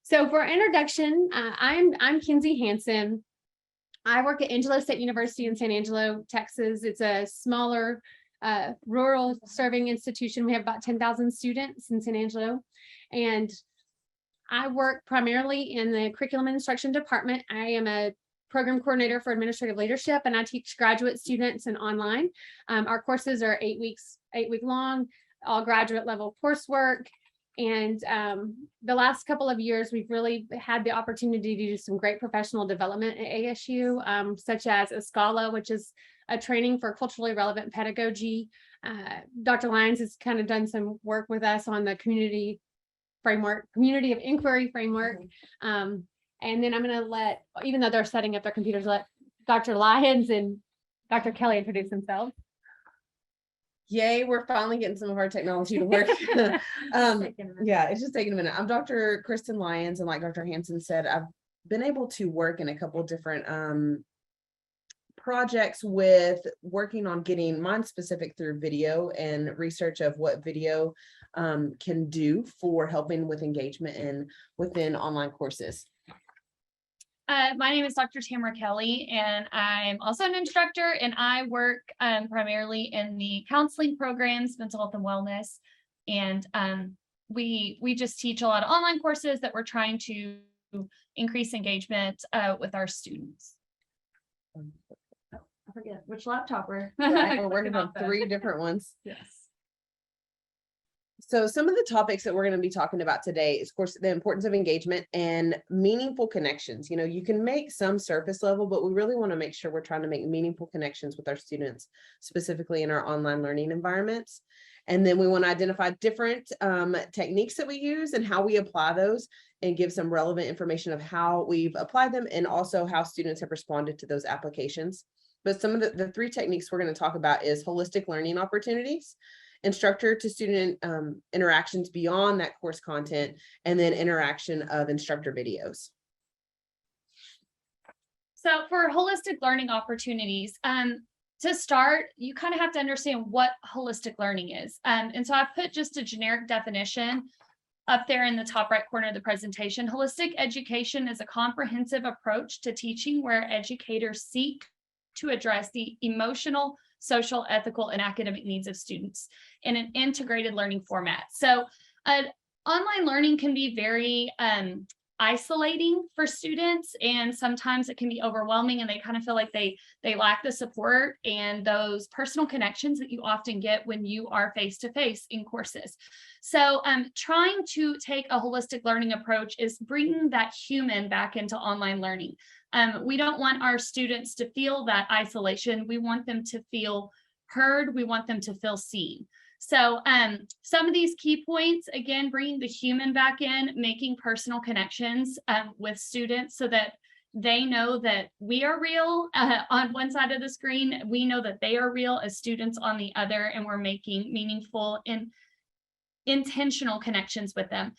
So for introduction, I'm Kinsey Hansen. I work at Angelo State University in San Angelo, Texas. It's a smaller rural serving institution. We have about 10,000 students in San Angelo. And I work primarily in the curriculum and instruction department. I am a program coordinator for administrative leadership, and I teach graduate students and online. Our courses are 8 week long, all graduate level coursework. And the last couple of years, we've really had the opportunity to do some great professional development at ASU, such as Escala, which is a training for culturally relevant pedagogy. Dr. Lyons has kind of done some work with us on the community of inquiry framework. And then I'm going to let, even though they're setting up their computers, let Dr. Lyons and Dr. Kelly introduce themselves. Yay, we're finally getting some of our technology to work. Yeah, it's just taking a minute. I'm Dr. Kristen Lyons, and like Dr. Hansen said, I've been able to work in a couple different projects with working on getting mine specific through video and research of what video can do for helping with engagement and within online courses. My name is Dr. Tamra Kelly, and I'm also an instructor, and I work primarily in the counseling programs, mental health and wellness. And we just teach a lot of online courses that we're trying to increase engagement with our students. I forget which laptop we're working on 3 different ones. Yes. So some of the topics that we're going to be talking about today is, of course, the importance of engagement and meaningful connections. You know, you can make some surface level, but we really want to make sure we're trying to make meaningful connections with our students, specifically in our online learning environments. And then we want to identify different techniques that we use and how we apply those, and give some relevant information of how we've applied them and also how students have responded to those applications. But some of the 3 techniques we're going to talk about is holistic learning opportunities, instructor to student interactions beyond that course content, and then interaction of instructor videos. So for holistic learning opportunities, to start, you kind of have to understand what holistic learning is. And so I put just a generic definition up there in the top right corner of the presentation. Holistic education is a comprehensive approach to teaching where educators seek to address the emotional, social, ethical, and academic needs of students in an integrated learning format. So online learning can be very isolating for students, and sometimes it can be overwhelming, and they kind of feel like they lack the support and those personal connections that you often get when you are face-to-face in courses. So trying to take a holistic learning approach is bringing that human back into online learning. We don't want our students to feel that isolation. We want them to feel heard. We want them to feel seen. So some of these key points, again, bringing the human back in, making personal connections with students so that they know that we are real on one side of the screen. We know that they are real as students on the other, and we're making meaningful and intentional connections with them.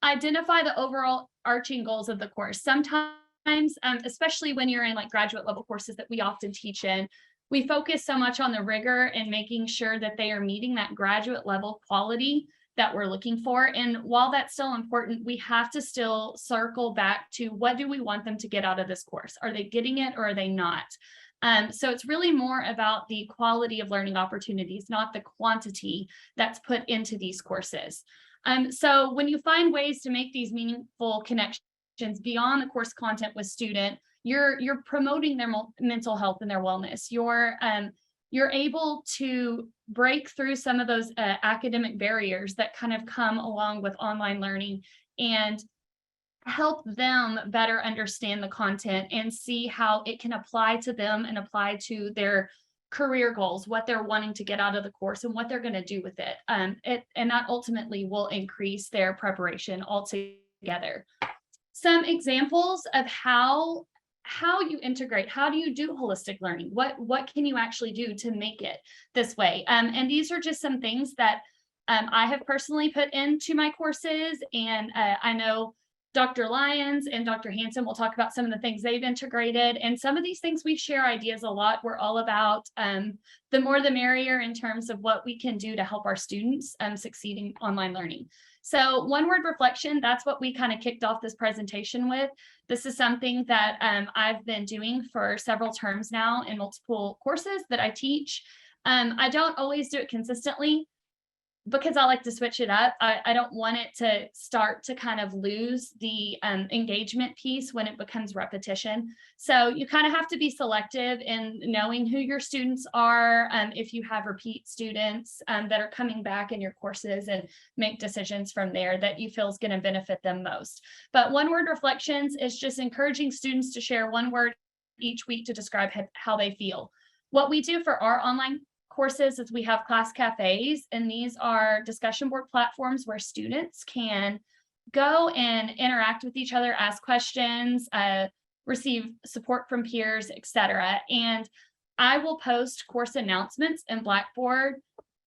Identify the overall arching goals of the course. Sometimes, especially when you're in like graduate level courses that we often teach in, we focus so much on the rigor and making sure that they are meeting that graduate level quality that we're looking for. And while that's still important, we have to still circle back to what do we want them to get out of this course? Are they getting it or are they not? So it's really more about the quality of learning opportunities, not the quantity that's put into these courses. So when you find ways to make these meaningful connections beyond the course content with student, you're promoting their mental health and their wellness. You're able to break through some of those academic barriers that kind of come along with online learning and help them better understand the content and see how it can apply to them and apply to their career goals, what they're wanting to get out of the course and what they're going to do with it. And that ultimately will increase their preparation altogether. Some examples of how you integrate, how do you do holistic learning? What can you actually do to make it this way? And these are just some things that I have personally put into my courses, and I know Dr. Lyons and Dr. Hansen will talk about some of the things they've integrated. And some of these things we share ideas a lot. We're all about the more the merrier in terms of what we can do to help our students succeed in online learning. So one word reflection, that's what we kind of kicked off this presentation with. This is something that I've been doing for several terms now in multiple courses that I teach. I don't always do it consistently, because I like to switch it up. I don't want it to start to kind of lose the engagement piece when it becomes repetition. So you kind of have to be selective in knowing who your students are, if you have repeat students that are coming back in your courses, and make decisions from there that you feel is going to benefit them most. But one word reflections is just encouraging students to share one word each week to describe how they feel. What we do for our online courses is we have class cafes, and these are discussion board platforms where students can go and interact with each other, ask questions, receive support from peers, etc. And I will post course announcements in Blackboard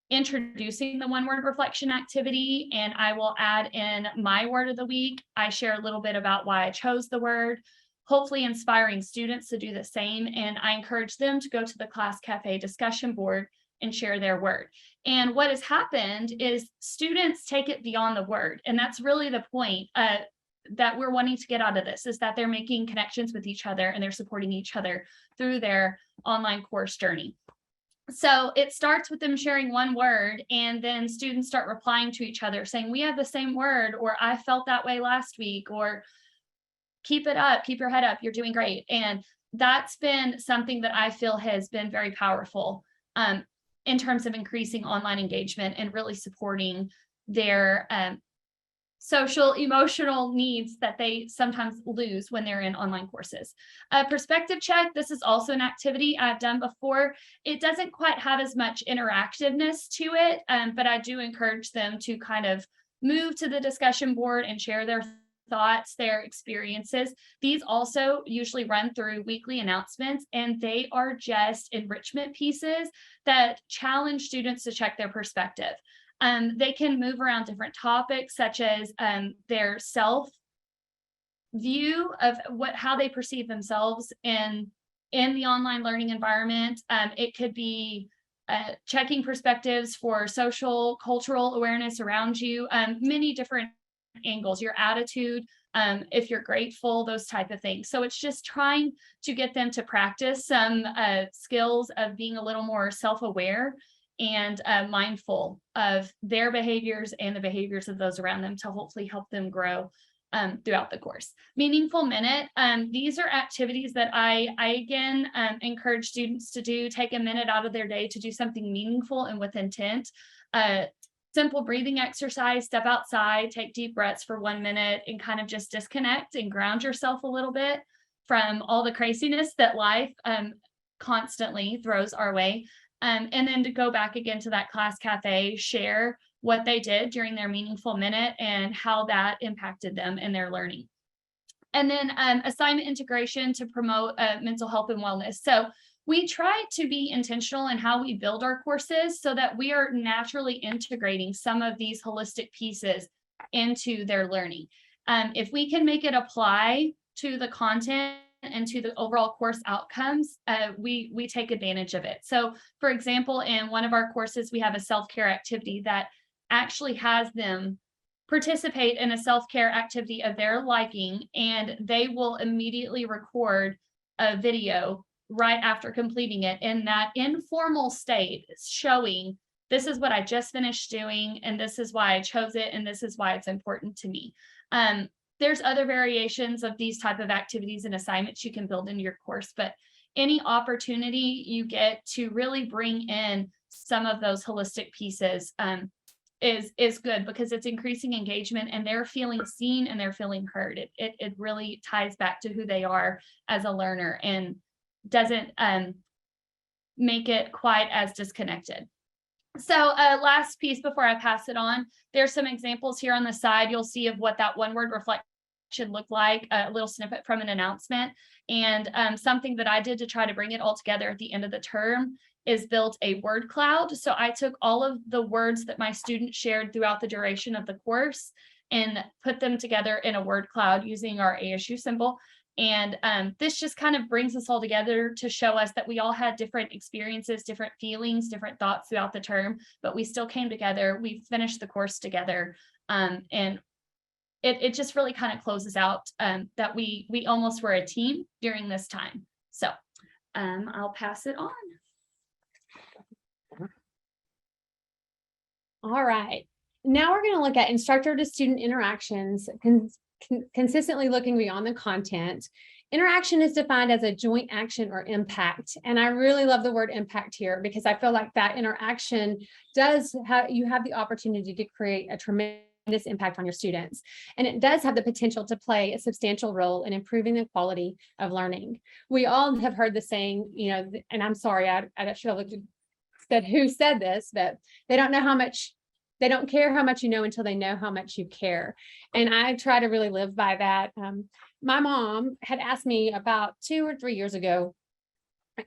introducing the one word reflection activity, and I will add in my word of the week. I share a little bit about why I chose the word, hopefully inspiring students to do the same. And I encourage them to go to the class cafe discussion board and share their word. And what has happened is students take it beyond the word. And that's really the point that we're wanting to get out of this, is that they're making connections with each other and they're supporting each other through their online course journey. So it starts with them sharing one word, and then students start replying to each other saying, we have the same word, or I felt that way last week, or keep it up, keep your head up, you're doing great. And that's been something that I feel has been very powerful in terms of increasing online engagement and really supporting their social, emotional needs that they sometimes lose when they're in online courses. Perspective check, this is also an activity I've done before. It doesn't quite have as much interactiveness to it, but I do encourage them to kind of move to the discussion board and share their thoughts, their experiences. These also usually run through weekly announcements, and they are just enrichment pieces that challenge students to check their perspective. They can move around different topics, such as their self view of how they perceive themselves in the online learning environment. It could be checking perspectives for social, cultural awareness around you, many different angles, your attitude, if you're grateful, those type of things. So it's just trying to get them to practice some skills of being a little more self-aware and mindful of their behaviors and the behaviors of those around them, to hopefully help them grow throughout the course. Meaningful minute. These are activities that I again encourage students to do. Take a minute out of their day to do something meaningful and with intent. Simple breathing exercise, step outside, take deep breaths for 1 minute, and kind of just disconnect and ground yourself a little bit from all the craziness that life constantly throws our way. And then to go back again to that class cafe, share what they did during their meaningful minute and how that impacted them in their learning. And then assignment integration to promote mental health and wellness. So we try to be intentional in how we build our courses so that we are naturally integrating some of these holistic pieces into their learning. If we can make it apply to the content and to the overall course outcomes, we take advantage of it. So for example, in one of our courses, we have a self-care activity that actually has them participate in a self-care activity of their liking, and they will immediately record a video right after completing it in that informal state, showing this is what I just finished doing, and this is why I chose it, and this is why it's important to me. There's other variations of these type of activities and assignments you can build into your course, but any opportunity you get to really bring in some of those holistic pieces is good, because it's increasing engagement and they're feeling seen and they're feeling heard. It really ties back to who they are as a learner and doesn't make it quite as disconnected. So last piece before I pass it on, there's some examples here on the side. You'll see of what that one word reflection looked like, a little snippet from an announcement. And something that I did to try to bring it all together at the end of the term is built a word cloud. So I took all of the words that my students shared throughout the duration of the course, and put them together in a word cloud using our ASU symbol. And this just kind of brings us all together to show us that we all had different experiences, different feelings, different thoughts throughout the term, but we still came together. We finished the course together. And it just really kind of closes out that we almost were a team during this time. So I'll pass it on. All right. Now we're going to look at instructor to student interactions, consistently looking beyond the content. Interaction is defined as a joint action or impact. And I really love the word impact here because I feel like that interaction does have, you have the opportunity to create a tremendous impact on your students. And it does have the potential to play a substantial role in improving the quality of learning. We all have heard the saying, you know, and I'm sorry, I should have said who said this, but they don't care how much you know until they know how much you care. And I try to really live by that. My mom had asked me about 2 or 3 years ago.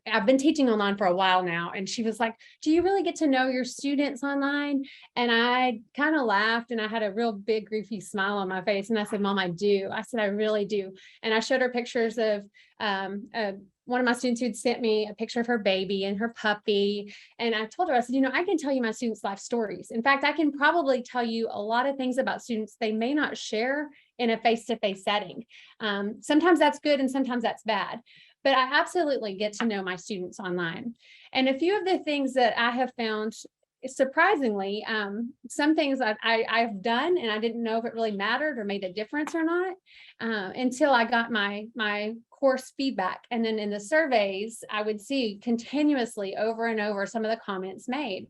I've been teaching online for a while now. And she was like, do you really get to know your students online? And I kind of laughed and I had a real big goofy smile on my face. And I said, Mom, I do. I said, I really do. And I showed her pictures of one of my students who'd sent me a picture of her baby and her puppy. And I told her, I said, you know, I can tell you my students' life stories. In fact, I can probably tell you a lot of things about students they may not share in a face-to-face setting. Sometimes that's good and sometimes that's bad. But I absolutely get to know my students online. And a few of the things that I have found, surprisingly, some things I've done and I didn't know if it really mattered or made a difference or not until I got my course feedback. And then in the surveys, I would see continuously over and over some of the comments made.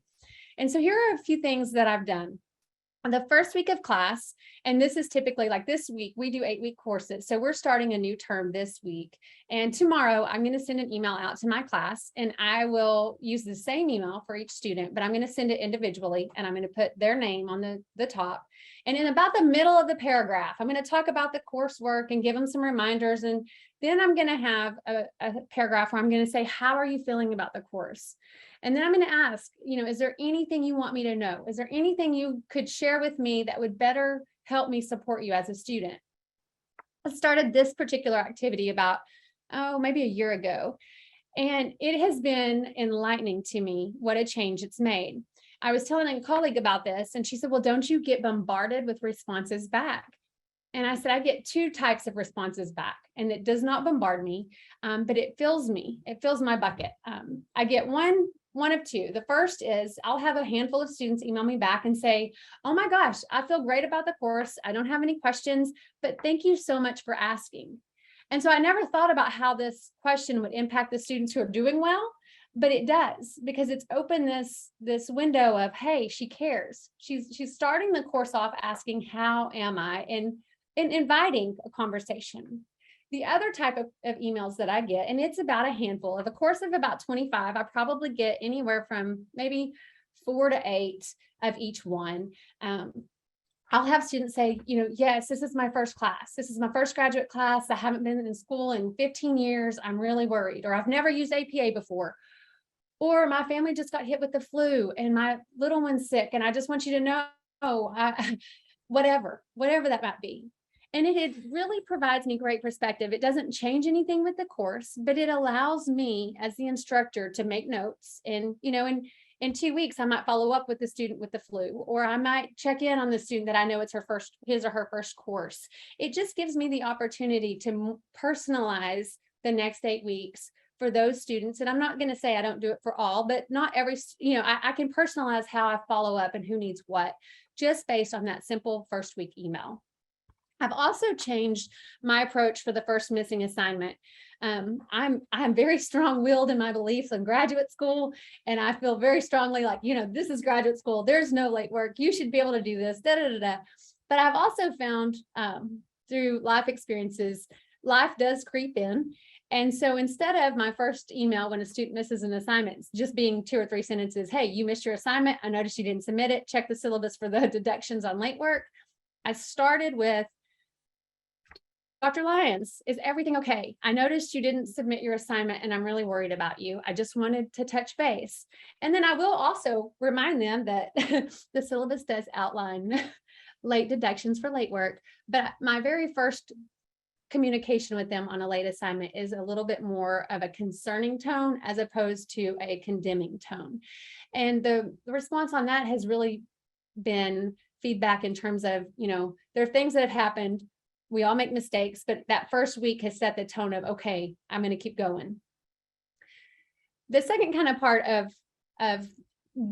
And so here are a few things that I've done. On the first week of class, and this is typically like this week, we do 8-week courses. So we're starting a new term this week. And tomorrow I'm going to send an email out to my class and I will use the same email for each student, but I'm going to send it individually and I'm going to put their name on the top. And in about the middle of the paragraph, I'm going to talk about the coursework and give them some reminders. And then I'm going to have a paragraph where I'm going to say, how are you feeling about the course? And then I'm going to ask, you know, is there anything you want me to know? Is there anything you could share with me that would better help me support you as a student? I started this particular activity about, maybe a year ago. And it has been enlightening to me what a change it's made. I was telling a colleague about this and she said, well, don't you get bombarded with responses back? And I said, I get 2 types of responses back and it does not bombard me, but it fills me. It fills my bucket. I get one of 2. The first is I'll have a handful of students email me back and say, oh my gosh, I feel great about the course. I don't have any questions, but thank you so much for asking. And so I never thought about how this question would impact the students who are doing well, but it does because it's opened this window of, hey, she cares. She's starting the course off asking, how am I? And inviting a conversation. The other type of emails that I get, and it's about a handful of a course of about 25, I probably get anywhere from maybe 4 to 8 of each one. I'll have students say, you know, yes, this is my first class. This is my first graduate class. I haven't been in school in 15 years. I'm really worried, or I've never used APA before. Or my family just got hit with the flu and my little one's sick. And I just want you to know, whatever that might be. And it really provides me great perspective. It doesn't change anything with the course, but it allows me as the instructor to make notes. And, you know, in 2 weeks, I might follow up with the student with the flu, or I might check in on the student that I know it's his or her first course. It just gives me the opportunity to personalize the next 8 weeks for those students. And I'm not going to say I don't do it for all, but not every, you know, I can personalize how I follow up and who needs what, just based on that simple first week email. I've also changed my approach for the first missing assignment. I'm very strong-willed in my beliefs in graduate school, and I feel very strongly like, you know, this is graduate school. There's no late work. You should be able to do this. But I've also found through life experiences, life does creep in. And so instead of my first email when a student misses an assignment just being 2 or 3 sentences, hey, you missed your assignment. I noticed you didn't submit it. Check the syllabus for the deductions on late work. I started with, Dr. Lyons, is everything okay? I noticed you didn't submit your assignment and I'm really worried about you. I just wanted to touch base. And then I will also remind them that the syllabus does outline late deductions for late work. But my very first communication with them on a late assignment is a little bit more of a concerning tone as opposed to a condemning tone. And the response on that has really been feedback in terms of, there are things that have happened. We all make mistakes, but that first week has set the tone of, okay, I'm going to keep going. The second kind of part of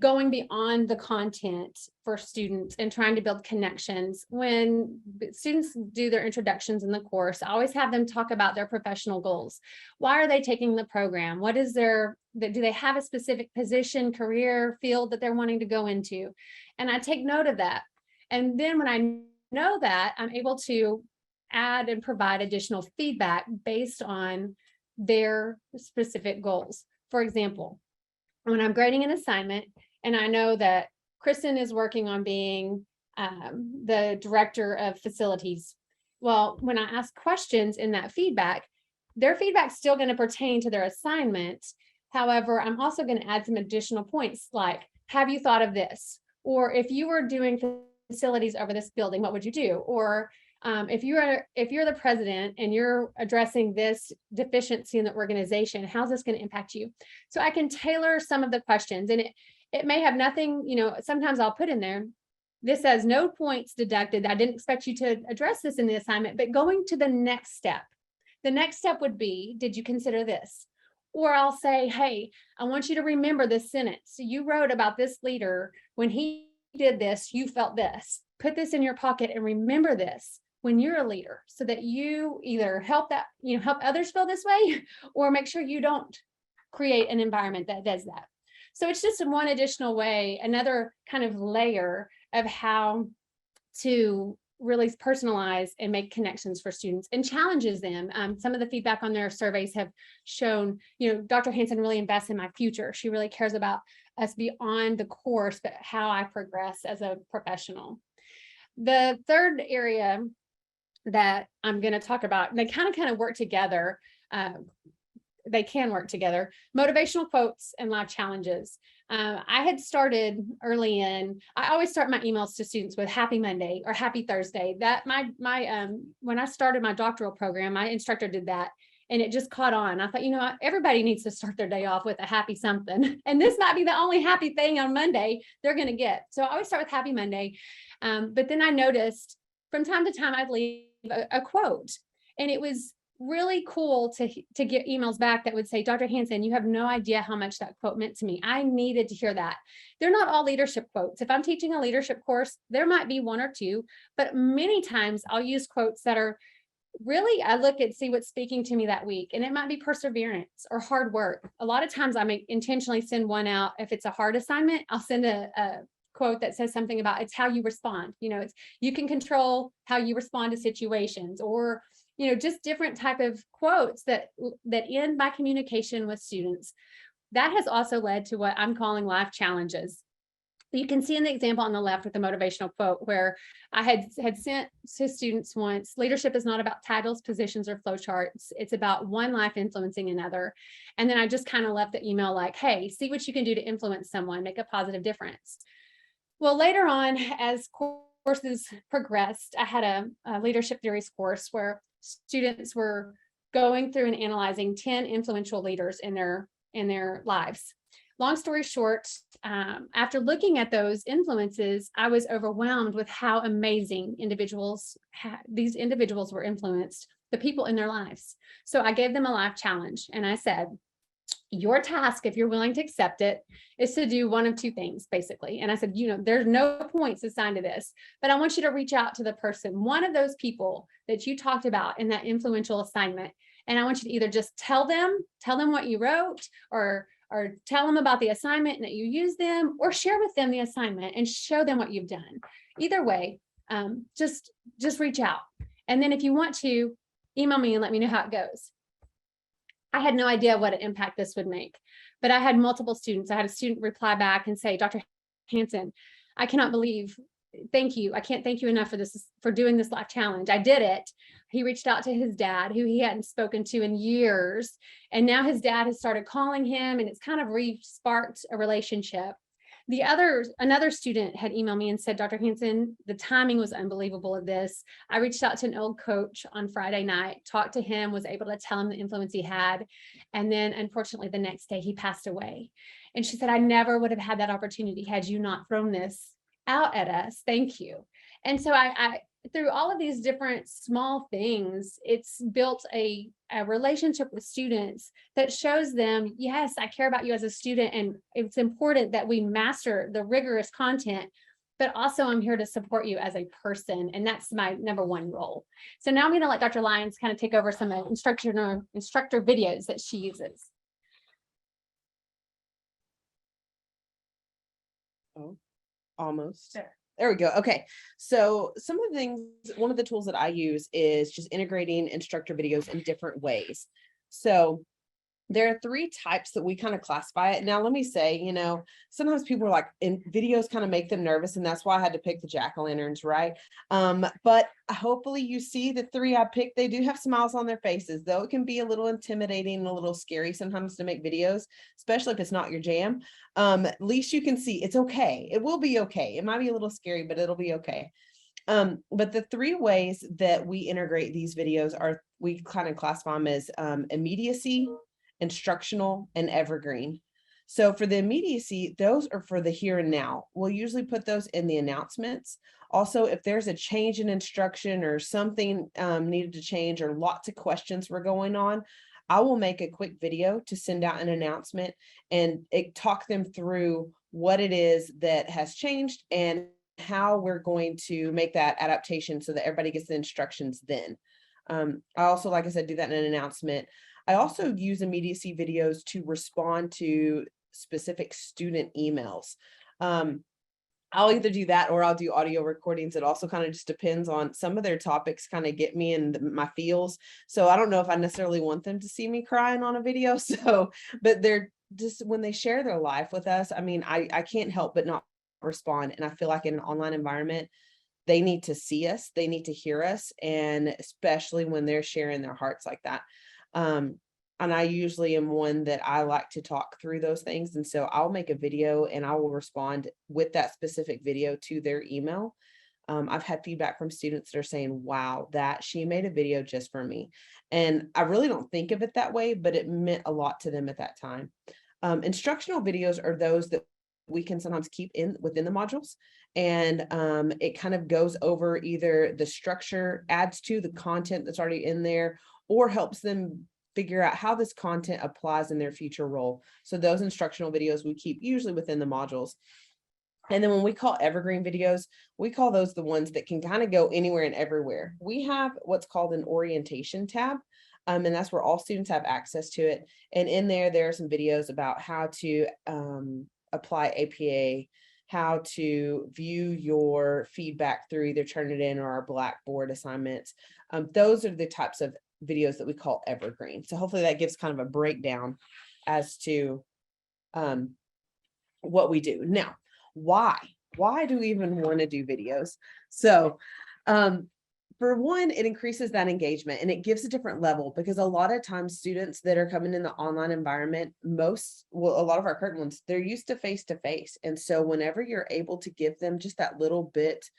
going beyond the content for students and trying to build connections. When students do their introductions in the course, I always have them talk about their professional goals. Why are they taking the program? What is do they have a specific position, career, field that they're wanting to go into? And I take note of that. And then when I know that, I'm able to add and provide additional feedback based on their specific goals. For example, when I'm grading an assignment and I know that Kristen is working on being the director of facilities. Well, when I ask questions in that feedback, their feedback's still going to pertain to their assignment. However, I'm also going to add some additional points like, have you thought of this? Or if you were doing facilities over this building, what would you do? Or if you're the president and you're addressing this deficiency in the organization, how's this going to impact you? So I can tailor some of the questions, and it may have nothing, sometimes I'll put in there, this has no points deducted. I didn't expect you to address this in the assignment, but going to the next step. The next step would be, did you consider this? Or I'll say, hey, I want you to remember this sentence. You wrote about this leader. When he did this, you felt this. Put this in your pocket and remember this when you're a leader, so that you either help others feel this way, or make sure you don't create an environment that does that. So it's just one additional way, another kind of layer of how to really personalize and make connections for students and challenges them. Some of the feedback on their surveys have shown, Dr. Hansen really invests in my future. She really cares about us beyond the course, but how I progress as a professional. The third area that I'm going to talk about, and they kind of work together. They can work together. Motivational quotes and life challenges. I had started early in. I always start my emails to students with Happy Monday or Happy Thursday. That when I started my doctoral program, my instructor did that, and it just caught on. I thought, everybody needs to start their day off with a happy something, and this might be the only happy thing on Monday they're going to get. So I always start with Happy Monday, but then I noticed from time to time I'd leave a quote, and it was really cool to get emails back that would say, Dr. Hansen, you have no idea how much that quote meant to me. I needed to hear that. They're not all leadership quotes. If I'm teaching a leadership course, there might be one or two, but many times I'll use quotes that are really, I look at, see what's speaking to me that week. And it might be perseverance or hard work. A lot of times I may intentionally send one out. If it's a hard assignment, I'll send a quote that says something about it's how you respond. It's you can control how you respond to situations, or just different type of quotes that end my communication with students. That has also led to what I'm calling life challenges. You can see in the example on the left with the motivational quote where I had sent to students once, leadership is not about titles, positions, or flowcharts. It's about one life influencing another. And then I just kind of left the email like, hey, see what you can do to influence someone, make a positive difference. Well, later on, as courses progressed, I had a leadership theories course where students were going through and analyzing 10 influential leaders in their lives. Long story short, after looking at those influences, I was overwhelmed with how amazing these individuals were influenced, the people in their lives. So I gave them a life challenge, and I said, your task, if you're willing to accept it, is to do one of two things, basically. And I said, there's no points assigned to this, but I want you to reach out to the person, one of those people that you talked about in that influential assignment. And I want you to either just tell them what you wrote, or tell them about the assignment and that you use them, or share with them the assignment and show them what you've done. Either way, just reach out. And then if you want to, email me and let me know how it goes. I had no idea what an impact this would make, but I had multiple students. I had a student reply back and say, Dr. Hansen, I cannot believe, thank you. I can't thank you enough for doing this life challenge. I did it. He reached out to his dad, who he hadn't spoken to in years. And now his dad has started calling him, and it's kind of re-sparked a relationship. Another student had emailed me and said, Dr. Hansen, the timing was unbelievable of this. I reached out to an old coach on Friday night, talked to him, was able to tell him the influence he had. And then unfortunately, the next day he passed away. And she said, I never would have had that opportunity had you not thrown this out at us. Thank you. And so I through all of these different small things, it's built a relationship with students that shows them, yes, I care about you as a student, and it's important that we master the rigorous content, but also I'm here to support you as a person. And that's my number one role. So now I'm going to let Dr. Lyons kind of take over some instructor videos that she uses. Oh, almost. Sure. There we go. Okay. So some of the things, one of the tools that I use is just integrating instructor videos in different ways. So there are 3 types that we kind of classify it. Now, let me say, sometimes people are like, and videos kind of make them nervous. And that's why I had to pick the jack-o'-lanterns, right? But hopefully you see the 3 I picked, they do have smiles on their faces, though it can be a little intimidating and a little scary sometimes to make videos, especially if it's not your jam. At least you can see it's okay. It will be okay. It might be a little scary, but it'll be okay. But the 3 ways that we integrate these videos are, we kind of classify them as immediacy, instructional, and evergreen. So for the immediacy, those are for the here and now. We'll usually put those in the announcements. Also, if there's a change in instruction or something needed to change or lots of questions were going on, I will make a quick video to send out an announcement and talk them through what it is that has changed and how we're going to make that adaptation so that everybody gets the instructions then. I also, like I said, do that in an announcement. I also use immediacy videos to respond to specific student emails. I'll either do that or I'll do audio recordings. It also kind of just depends on, some of their topics kind of get me in my feels. So I don't know if I necessarily want them to see me crying on a video. So, but they're just, when they share their life with us, I mean, I can't help but not respond. And I feel like in an online environment, they need to see us, they need to hear us. And especially when they're sharing their hearts like that. And I usually am one that I like to talk through those things. And so I'll make a video and I will respond with that specific video to their email. I've had feedback from students that are saying, wow, that she made a video just for me. And I really don't think of it that way, but it meant a lot to them at that time. Instructional videos are those that we can sometimes keep within the modules. And it kind of goes over either the structure, adds to the content that's already in there, or helps them figure out how this content applies in their future role. So those instructional videos we keep usually within the modules. And then when we call evergreen videos, we call those the ones that can kind of go anywhere and everywhere. We have what's called an orientation tab. And that's where all students have access to it. And in there are some videos about how to apply APA, how to view your feedback through either Turnitin or our Blackboard assignments. Those are the types of videos that we call evergreen. So hopefully that gives kind of a breakdown as to what we do. Now, why do we even want to do videos? So for one, it increases that engagement and it gives a different level, because a lot of times students that are coming in the online environment, a lot of our current ones, they're used to face-to-face. And so whenever you're able to give them just that little bit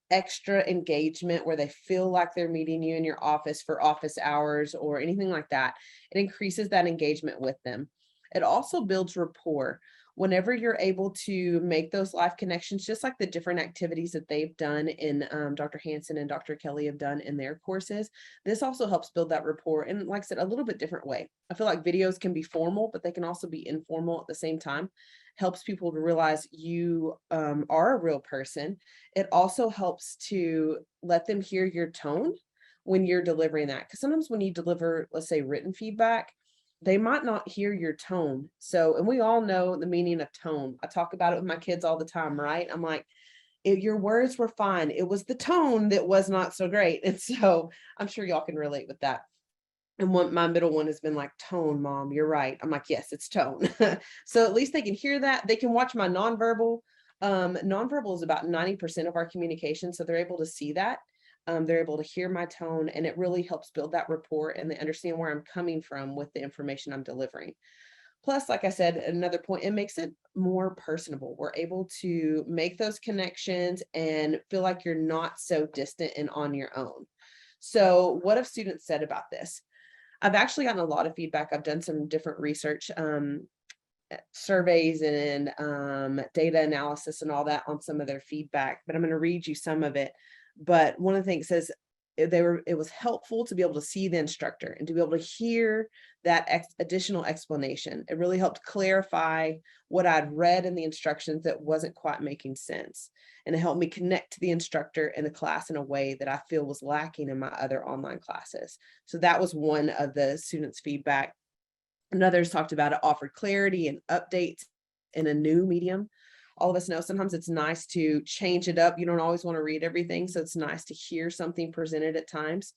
extra engagement where they feel like they're meeting you in your office for office hours or anything like that, it increases that engagement with them. It also builds rapport. Whenever you're able to make those live connections, just like the different activities that they've done in Dr. Hansen and Dr. Kelly have done in their courses, this also helps build that rapport. And like I said, a little bit different way. I feel like videos can be formal, but they can also be informal at the same time. Helps people to realize you are a real person. It also helps to let them hear your tone when you're delivering that. Because sometimes when you deliver, let's say, written feedback, they might not hear your tone. So, and we all know the meaning of tone. I talk about it with my kids all the time, right? I'm like, your words were fine. It was the tone that was not so great. And so I'm sure y'all can relate with that. And my middle one has been like, tone, mom, you're right. I'm like, yes, it's tone. So at least they can hear that. They can watch my nonverbal. Nonverbal is about 90% of our communication. So they're able to see that. They're able to hear my tone, and it really helps build that rapport, and they understand where I'm coming from with the information I'm delivering. Plus, like I said, another point, it makes it more personable. We're able to make those connections and feel like you're not so distant and on your own. So what have students said about this? I've actually gotten a lot of feedback. I've done some different research, surveys and data analysis and all that on some of their feedback, but I'm going to read you some of it. But one of the things says it was helpful to be able to see the instructor and to be able to hear that additional explanation. It really helped clarify what I'd read in the instructions that wasn't quite making sense. And it helped me connect to the instructor and the class in a way that I feel was lacking in my other online classes. So that was one of the students' feedback. And others talked about it offered clarity and updates in a new medium. All of us know sometimes it's nice to change it up. You don't always want to read everything. So it's nice to hear something presented at times.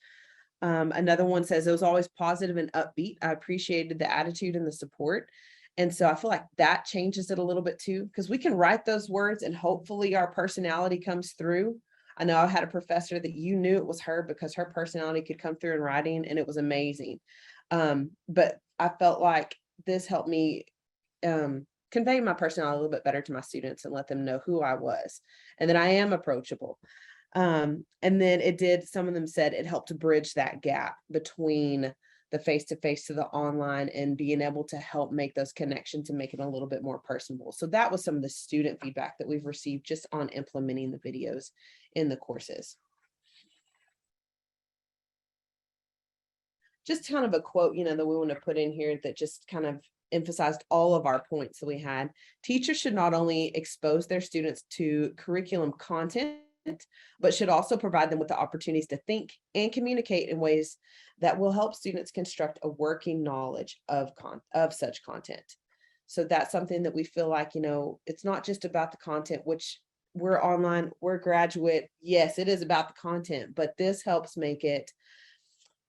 Another one says it was always positive and upbeat. I appreciated the attitude and the support. And so I feel like that changes it a little bit too, because we can write those words and hopefully our personality comes through. I know I had a professor that you knew it was her because her personality could come through in writing and it was amazing. But I felt like this helped me convey my personality a little bit better to my students and let them know who I was and that I am approachable. And then some of them said it helped to bridge that gap between the face-to-face to the online and being able to help make those connections and make it a little bit more personable. So that was some of the student feedback that we've received just on implementing the videos in the courses. Just kind of a quote, that we want to put in here that just kind of emphasized all of our points that we had. Teachers should not only expose their students to curriculum content, but should also provide them with the opportunities to think and communicate in ways that will help students construct a working knowledge of such content. So that's something that we feel like, it's not just about the content, which we're online, we're graduate. Yes, it is about the content, but this helps make it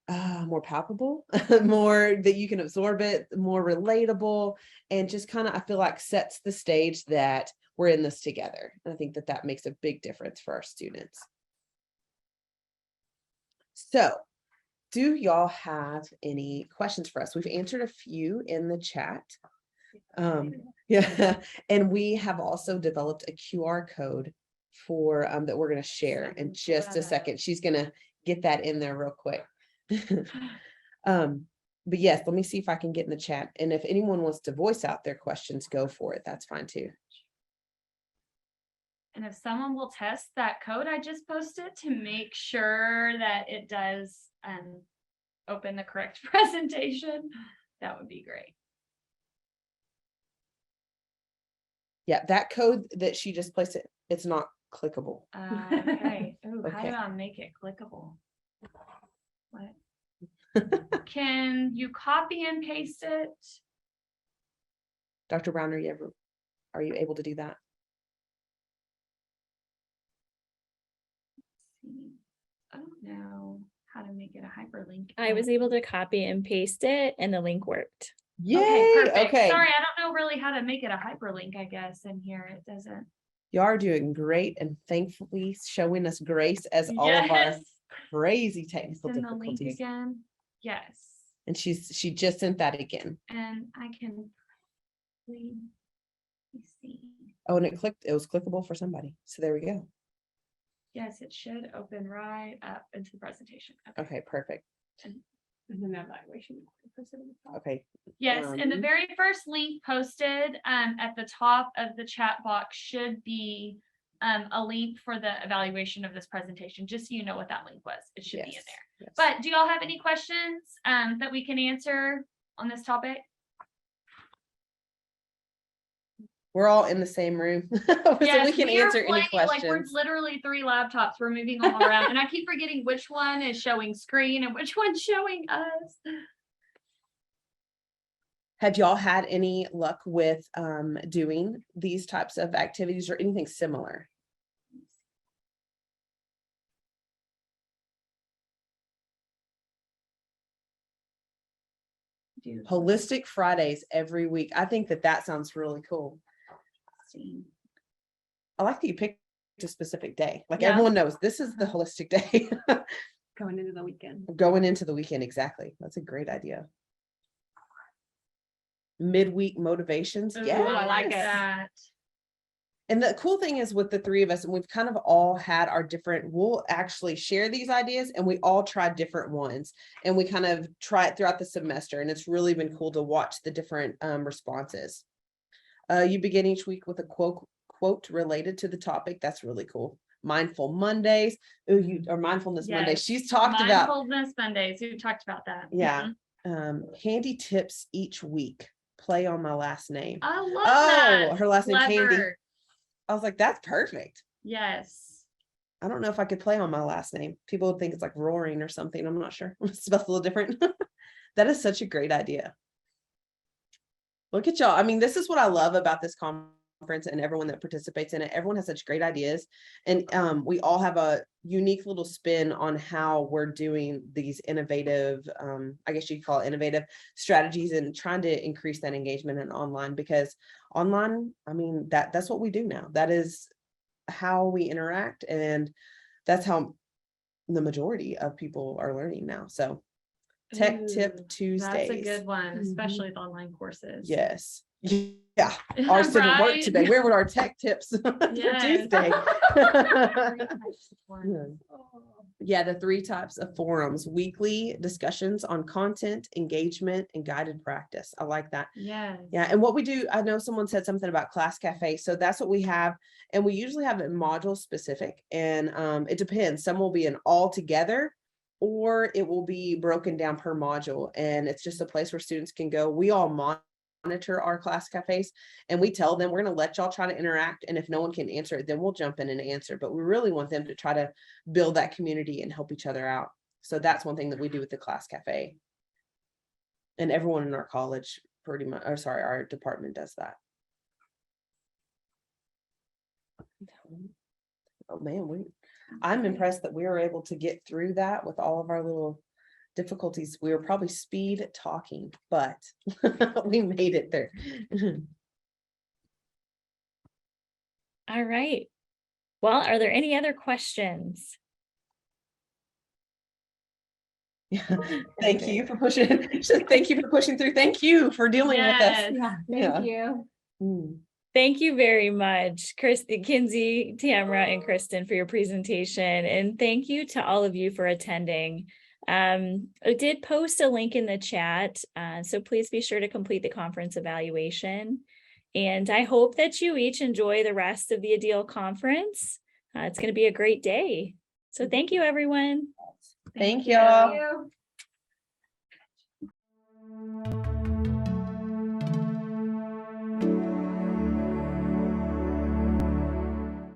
more palpable, more that you can absorb it, more relatable, and just kind of, I feel like sets the stage that we're in this together. And I think that makes a big difference for our students. So do y'all have any questions for us? We've answered a few in the chat. Yeah, and we have also developed a QR code for that we're going to share in just a second. She's going to get that in there real quick. But yes, let me see if I can get in the chat. And if anyone wants to voice out their questions, go for it. That's fine too. And if someone will test that code I just posted to make sure that it does open the correct presentation, that would be great. Yeah, that code that she just placed, it's not clickable. Okay. Ooh, Okay. how do I make it clickable? What? Can you copy and paste it? Dr. Brown, are you able to do that? I don't know how to make it a hyperlink. I was able to copy and paste it and the link worked. Yay! Okay, perfect. Okay. Sorry, I don't know really how to make it a hyperlink, I guess, in here. It doesn't. You are doing great and thankfully showing us grace as all of our Yes. crazy technical Send the link difficulties. again. Yes. And she just sent that again. And I can let me see. Oh, and it was clickable for somebody. So there we go. Yes, it should open right up into the presentation. Okay, perfect. And then that evaluation. Okay. Yes, and the very first link posted at the top of the chat box should be a link for the evaluation of this presentation, just so you know what that link was. It should be in there. Yes. But do y'all have any questions that we can answer on this topic? We're all in the same room. So Yes, we can we are answer any playing, like, we're questions. literally 3 laptops. We're moving all around, and I keep forgetting which one is showing screen and which one's showing us. Have y'all had any luck with doing these types of activities or anything similar? Holistic Fridays every week. I think that sounds really cool. I like that you picked a specific day. Like everyone knows this is the holistic day. Going into the weekend. Going into the weekend, exactly. That's a great idea. midweek motivations. Ooh, Yeah, I like Yes. that. And the cool thing is with the three of us, and we've kind of all had our different, we'll actually share these ideas and we all try different ones. And we kind of try it throughout the semester. And it's really been cool to watch the different responses. You begin each week with a quote related to the topic. That's really cool. Mindful Mondays. Or mindfulness Mondays. Yes. She's talked about. Mindfulness Mondays. We've talked about that. Yeah. Mhm. Handy tips each week. Play on my last name. I love that. Oh, her last name Candy. Clever. I was like, that's perfect. Yes. I don't know if I could play on my last name. People would think it's like roaring or something. I'm not sure. It's spelled a little different. That is such a great idea. Look at y'all. I mean, this is what I love about this conference and everyone that participates in it. Everyone has such great ideas. And we all have a unique little spin on how we're doing these innovative, I guess you could call it innovative strategies and trying to increase that engagement in online, because online, I mean, that's what we do now. That is how we interact. And that's how the majority of people are learning now. So Tech Tip Ooh, Tuesdays. That's a good one, Mhm. especially with online courses. Yes. Yeah. Ours didn't work Right? today. Where were our tech tips for Yes. Tuesday? Oh. Yeah, the 3 types of forums: weekly discussions on content, engagement, and guided practice. I like that. Yes. Yeah, and what we do, I know someone said something about Class Cafe. So that's what we have. And we usually have it module specific. And it depends. Some will be an all together, or it will be broken down per module. And it's just a place where students can go. We all monitor our class cafes and we tell them we're going to let y'all try to interact. And if no one can answer it, then we'll jump in and answer. But we really want them to try to build that community and help each other out. So that's one thing that we do with the Class Cafe. And everyone in our college pretty much, or sorry, our department does that. Oh man, I'm impressed that we were able to get through that with all of our little difficulties. We were probably speed talking, but we made it there. All right. Well, are there any other questions? Yeah. Thank you for pushing. Thank you for pushing through. Thank you for dealing with us. Yes. Yeah, Yeah. thank you. Mm. Thank you very much, Kristen, Kinsey, Tamra, and Kristen for your presentation. And thank you to all of you for attending. I did post a link in the chat, so please be sure to complete the conference evaluation. And I hope that you each enjoy the rest of the ADEIL conference. It's going to be a great day. So thank you, everyone. Thank y'all. Thank you.